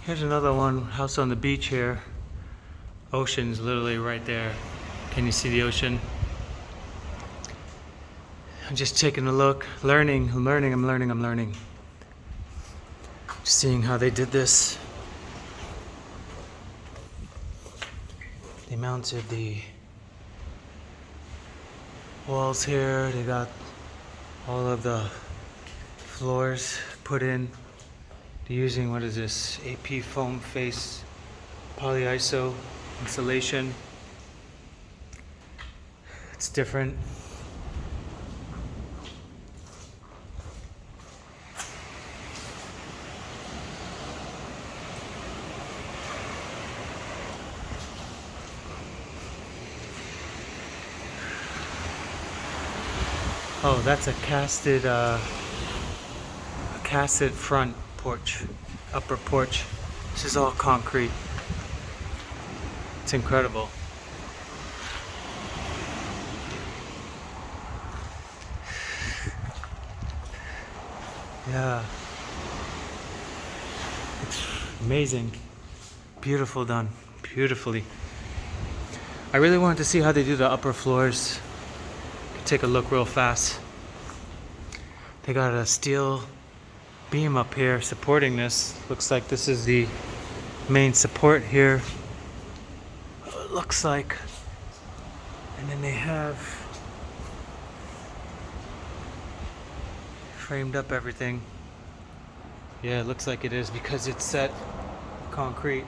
Here's another one, house on the beach here. Ocean's literally right there. Can you see the ocean? I'm just taking a look, learning. Just seeing how they did this. They mounted the walls here. They got all of the floors put in. They're using, what is this, AP foam face polyiso insulation. It's different. Oh, that's a casted front porch, upper porch. This is all concrete. It's incredible. Yeah. It's amazing. Beautiful done. Beautifully. I really wanted to see how they do the upper floors. Take a look real fast. They got a steel beam up here supporting this. Looks like this is the main support here. It looks like. And then they have framed up everything. Yeah, it looks like it is because it's set concrete.